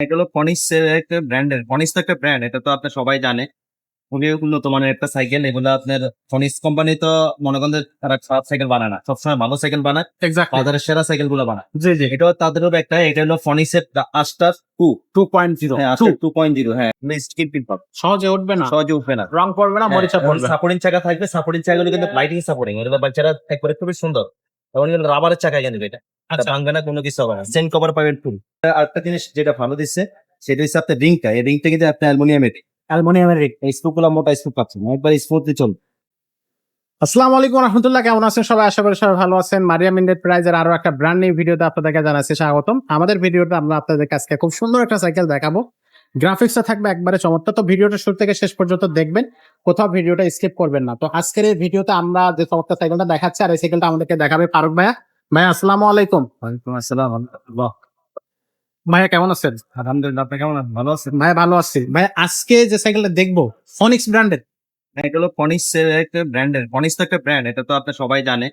এটা হলো ফনিক্স এর একটা ব্র্যান্ডের। ফনিক্স তো একটা ব্র্যান্ড, এটা তো আপনার সবাই জানে। খুবই উন্নত মানের একটা সাইকেল। এগুলো আপনার ফনিক্স কোম্পানি তো মনে করেন যে তারা খারাপ সাইকেল বানায় না, সবসময় ভালো সাইকেল বানায়, এক্স্যাক্টলি। বাজারের সেরা সাইকেল গুলো বানায়। জি জি। এটাও তাদেরও একটা, এটা হলো ফনিক্স এর আস্টার 2। 2.0 হ্যাঁ, আস্টার 2.0। হ্যাঁ, স্কিন পিন পাবে, সহজে উঠবে না, সহজে উঠবে না। রং পড়বে না, মরিচা পড়বে না। সাপোর্টিং চাকা থাকবে, সাপোর্টিং চাকাগুলো কিন্তু লাইটিং সাপোর্টিং, এগুলো বাচ্চারা একবারে খুবই সুন্দর। এবং এগুলো রাবারের চাকা কিন্তু এটা, এটা আচ্ছা, ভাঙবে না, কোনো কিছু হবে না। চেন কভার পাবেন ফুল। আরেকটা জিনিস যেটা ভালো দিচ্ছে সেটা হচ্ছে আপনার রিংটা। এই রিংটা কিন্তু আপনি অ্যালুমিনিয়ামের, অ্যালুমিনিয়ামের রিং। স্ক্রু গুলো মোটা স্ক্রু পাচ্ছেন, একবার স্মুথলি চলবে। আসসালামু আলাইকুম রহমতুল্লাহ, কেমন আছেন সবাই? আশা করি সবাই ভালো আছেন। মারিয়াম এন্টারপ্রাইজের আরো একটা ব্র্যান্ড নিউ ভিডিওতে আপনাদেরকে জানাচ্ছি স্বাগতম। আমাদের ভিডিওটা আমরা আপনাদেরকে আজকে খুব সুন্দর একটা সাইকেল দেখাবো। গ্রাফিক্সটা থাকবে একবারে চমৎকার। তো ভিডিওটা শুরু থেকে শেষ পর্যন্ত দেখবেন, কোথাও ভিডিওটা স্কিপ করবেন না। তো আজকের এই ভিডিওতে আমরা যে চমৎকার সাইকেলটা দেখাচ্ছি, আর এই সাইকেলটা আমাদেরকে দেখাবে ফারুক ভাইয়া। ভাইয়া আসসালামু আলাইকুম। ওয়ালাইকুম আসসালাম। আলহামদুলিল্লাহ। ভাইয়া কেমন আছেন? আলহামদুলিল্লাহ, আপনি কেমন আছেন? ভালো আছেন? ভাইয়া ভালো আছি। ভাইয়া আজকে যে সাইকেলটা দেখবো ফনিক্স ব্র্যান্ডের। হ্যাঁ, এটা হলো ফনিক্স এর একটা ব্র্যান্ডের। ফনিক্স তো একটা ব্র্যান্ড, এটা তো আপনার সবাই জানে।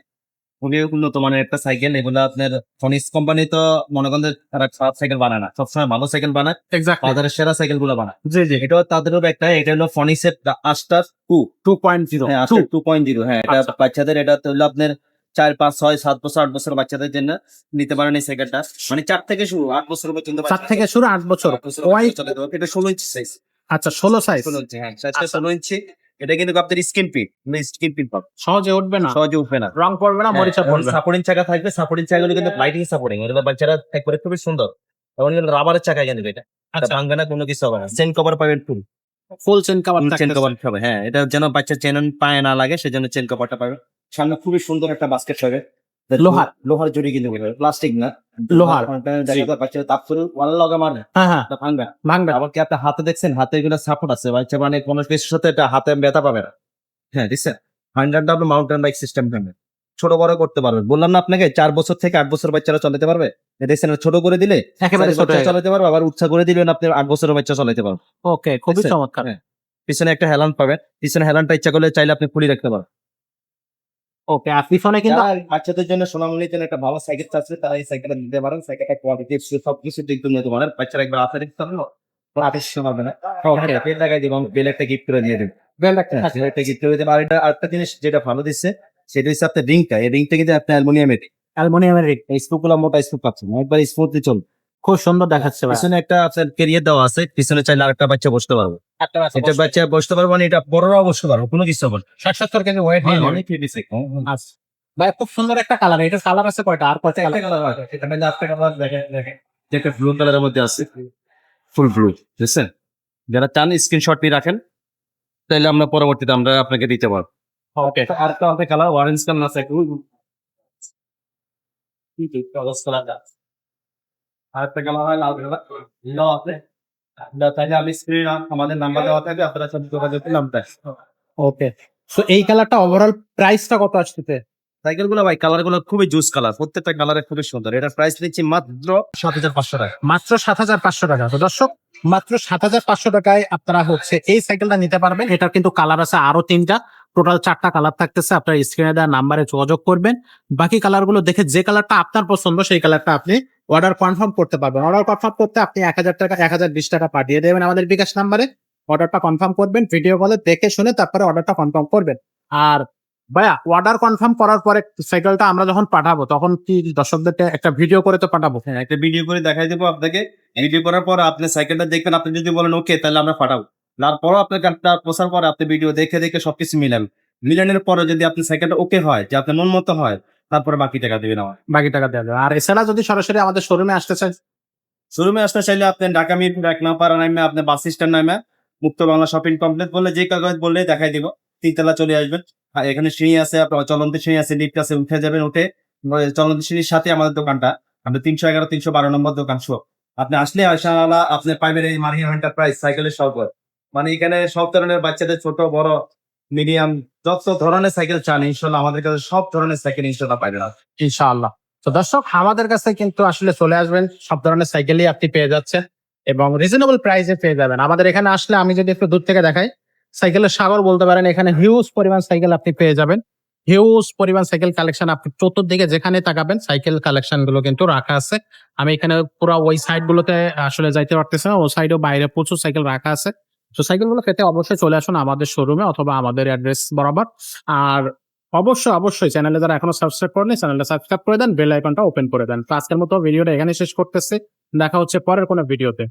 খুবই উন্নত মানের একটা সাইকেল। এগুলো আপনার ফনিক্স কোম্পানি তো মনে করেন যে তারা খারাপ সাইকেল বানায় না, সবসময় ভালো সাইকেল বানায়, এক্স্যাক্টলি। বাজারের সেরা সাইকেল গুলো বানায়। জি জি। এটাও তাদেরও একটা, এটা হলো ফনিক্স এর আস্টার 2। 2.0। হ্যাঁ, আস্টার 2.0। হ্যাঁ, এটা আচ্ছা। বাচ্চাদের, এটা তো হলো আপনার 4, 5, 6, 7 বছর, 8 বছর বাচ্চাদের জন্য নিতে পারেন এই সাইকেলটা। মানে 4 থেকে শুরু, 8 বছর পর্যন্ত 4 থেকে শুরু, 8 বছর। 8 বছর ওয়াই। বাচ্চা চালাতে পারবে। এটা 16 ইঞ্চি সাইজ। আচ্ছা, 16 সাইজ। 16 ইঞ্চি, হ্যাঁ, সাইজটা আচ্ছা। 16 ইঞ্চি। এটা কিন্তু আপনার স্কিন পিন, স্কিন পিন পাবে, সহজে উঠবে না, সহজে উঠবে না। রং পড়বে না, মরিচা পড়বে না। সাপোর্টিং চাকা থাকবে, সাপোর্টিং চাকাগুলো কিন্তু লাইটিং সাপোর্টিং, এগুলো বাচ্চারা একবারে খুবই সুন্দর। এবং এগুলো রাবারের চাকা কিন্তু এটা, এটা আচ্ছা, ভাঙবে না, কোনো কিছু হবে না। চেন কভার পাবেন ফুল, ফুল চেন কভার চেন থাকতেছে। কভার হবে। হ্যাঁ, এটা যেন বাচ্চার চেন পায়ে না লাগে, সেজন্য চেন কভারটা পাবে। সামনে খুবই সুন্দর একটা বাস্কেট হবে, লোহার। লোহার জড়ি কিন্তু প্লাস্টিক না, লোহার। বাচ্চা তাপ করে ওয়াল লগা মারবে, হ্যাঁ হ্যাঁ, এটা ভাঙবে না। ভাঙবে না। আবার কি আপনি হাতে দেখছেন, হাতে এগুলো সাপোর্ট আছে, বাচ্চা মানে কোনো কিছুর সাথে এটা হাতে ব্যথা পাবে না। হ্যাঁ, দেখছেন 100 মাউন্টেন বাইক সিস্টেম পাবে, ছোট বড় করতে পারবে। বললাম না আপনাকে, 4 বছর থেকে 8 বছর বাচ্চারা চালাতে পারবে। দেখছেন ছোট করে দিলে একেবারে 4 ছোট বাচ্চা হয়ে গেল। চালাতে পারবে, আবার উৎসাহ করে দিলেন আপনি 8 বছরের বাচ্চা চালাতে পারবে। ওকে, খুবই দেখছেন? চমৎকার। হ্যাঁ, পিছনে একটা হেলান পাবেন, পিছনে হেলানটা ইচ্ছা করলে চাইলে আপনি খুলে রাখতে পারবেন। ওকে, আর পিছনে কিন্তু যারা বাচ্চাদের জন্য, সোনামণির জন্য একটা ভালো সাইকেল চাচ্ছে, তারা এই সাইকেলটা নিতে পারেন। সাইকেলটা কোয়ালিটি সবকিছু দিক দিয়ে নিতে পারেন। বাচ্চারা একবার হাতে দেখতে পারলো, আদেশ হবে না। ওকে, বেল লাগাই দিব, বেল একটা গিফট করে দিয়ে দেবেন। বেল একটা হ্যাঁ, থাকে। একটা গিফট করে দেবেন। আর এটা আরেকটা জিনিস যেটা ভালো দিচ্ছে সেটা হচ্ছে আপনার রিংটা। এই রিংটা কিন্তু আপনি অ্যালুমিনিয়ামের, অ্যালুমিনিয়ামের রিং। স্ক্রু গুলো মোটা স্ক্রু পাচ্ছেন, একবার স্মুথলি চলবে। খুব সুন্দর দেখাচ্ছে ভাই। পিছনে একটা আপনার ক্যারিয়ার দেওয়া আছে, পিছনে চাইলে আরেকটা বাচ্চা বসতে পারবে। একটা আছে এটা বাচ্চা বসতে পারবে, মানে এটা বড়রাও বসতে পারবে, কোনো কিছু হবে না। 60-70 কেজি ওয়েট হ্যাঁ, নিয়ে অনেক হেভি সাইকেল। আচ্ছা ভাই, খুব সুন্দর একটা কালার। এটার কালার আছে কয়টা? আর কয়টা একটা কালার? কালার হয়, এটা মানে একটা কালার দেখেন, দেখেন যেটা ব্লু কালারের মধ্যে আছে, ফুল ব্লু। বুঝছেন? যারা চান স্ক্রিনশট নিয়ে রাখেন, তাহলে আমরা পরবর্তীতে আমরা আপনাকে দিতে পারবো। ওকে, আরেকটা আমাদের কালার অরেঞ্জ কালার আছে, একটু আরেকটা কালার হয় লাল কালার, এটাও আছে। আপনারা চাইলে আমি স্ক্রিনে আমাদের নাম্বার দেওয়া থাকবে, আপনারা সাথে যোগাযোগ করলে আমরা দেখ। ওকে। সো এই কালারটা ওভারঅল প্রাইসটা কত আসছে? সাইকেল গুলো ভাই, কালার গুলো খুবই জুস কালার, প্রত্যেকটা কালারে খুবই সুন্দর। এটার প্রাইস দিচ্ছি মাত্র 7,500 টাকা। মাত্র 7,500 টাকা। তো দর্শক, মাত্র 7,500 টাকায় আপনারা হচ্ছে এই সাইকেলটা নিতে পারবেন। এটার কিন্তু কালার আছে আরো 3টা, টোটাল 4টা কালার থাকতেছে। আপনার স্ক্রিনে দেওয়া নাম্বারে যোগাযোগ করবেন, বাকি কালারগুলো দেখে যে কালারটা আপনার পছন্দ সেই কালারটা আপনি অর্ডার কনফার্ম করতে পারবেন। অর্ডার কনফার্ম করতে আপনি 1,000 টাকা, 1,020 টাকা পাঠিয়ে দেবেন আমাদের বিকাশ নাম্বারে। অর্ডারটা কনফার্ম করবেন, ভিডিও কলে দেখে শুনে তারপরে অর্ডারটা কনফার্ম করবেন। আর ভাইয়া, অর্ডার কনফার্ম করার পরে সাইকেলটা আমরা যখন পাঠাবো তখন কি দর্শকদেরকে একটা ভিডিও করে তো পাঠাবো? হ্যাঁ, একটা ভিডিও করে দেখাই দেবো আপনাকে। ভিডিও করার পর আপনি সাইকেলটা দেখবেন, আপনি যদি বলেন ওকে, তাহলে আমরা পাঠাবো। তারপরও আপনার কার্ডটা পোষার পরে আপনি ভিডিও দেখে দেখে সবকিছু মিলাবেন। মিলানোর পরে যদি আপনার সাইকেলটা ওকে হয়, যে আপনার মন মতো হয়, তারপরে বাকি টাকা দেবেন আমার। বাকি টাকা দেওয়া যাবে। আর এছাড়া যদি সরাসরি আমাদের শোরুমে আসতে চান, শোরুমে আসতে চাইলে আপনি ঢাকা মিরপুর 1 নাম্বার নামে, আপনি বাস স্ট্যান্ড নামে মুক্ত বাংলা শপিং কমপ্লেক্স বললে, যে কাগজ বললে দেখাই দিব। 3 তলা চলে আসবেন। আর এখানে সিঁড়ি আছে, আপনার চলন্ত সিঁড়ি আছে, লিফট আছে, উঠে যাবেন। উঠে চলন্ত সিঁড়ির সাথে আমাদের দোকানটা, আপনি 311, 312 নম্বর দোকান শো। আপনি আসলে ইনশাআল্লাহ আপনি পাইবেন এই মারিয়াম এন্টারপ্রাইজ সাইকেলের শপ। মানে এখানে সব ধরনের বাচ্চাদের, ছোট বড় মিডিয়াম, যত ধরনের সাইকেল চান ইনশাআল্লাহ আমাদের কাছে সব ধরনের সাইকেল ইনশাআল্লাহ পাইবেন। ইনশাআল্লাহ। তো দর্শক, আমাদের কাছে কিন্তু আসলে চলে আসবেন, সব ধরনের সাইকেলই আপনি পেয়ে যাচ্ছেন এবং রিজনেবল প্রাইসে পেয়ে যাবেন। আমাদের এখানে আসলে আমি যদি একটু দূর থেকে দেখাই, সাইকেলের সাগর বলতে পারেন। এখানে হিউজ পরিমাণ সাইকেল আপনি পেয়ে যাবেন হিউজ পরিমাণ সাইকেল কালেকশন, আপনি চতুর্দিকে যেখানে তাকাবেন সাইকেল কালেকশন গুলো কিন্তু রাখা আছে। আমি এখানে পুরো ওই সাইড গুলোতে আসলে যাইতে পারতেছি না, ওই সাইডেও বাইরে প্রচুর সাইকেল রাখা আছে। তো সাইকেল গুলো পেতে অবশ্যই চলে আসুন আমাদের শোরুমে অথবা আমাদের অ্যাড্রেস বরাবর। আর অবশ্যই চ্যানেলে যারা এখনো সাবস্ক্রাইব করেনি চ্যানেলটা সাবস্ক্রাইব করে দেন, বেল আইকনটা ওপেন করে দেন। তো আজকের মতো ভিডিওটা এখানে শেষ করতেছি, দেখা হচ্ছে পরের কোনো ভিডিওতে।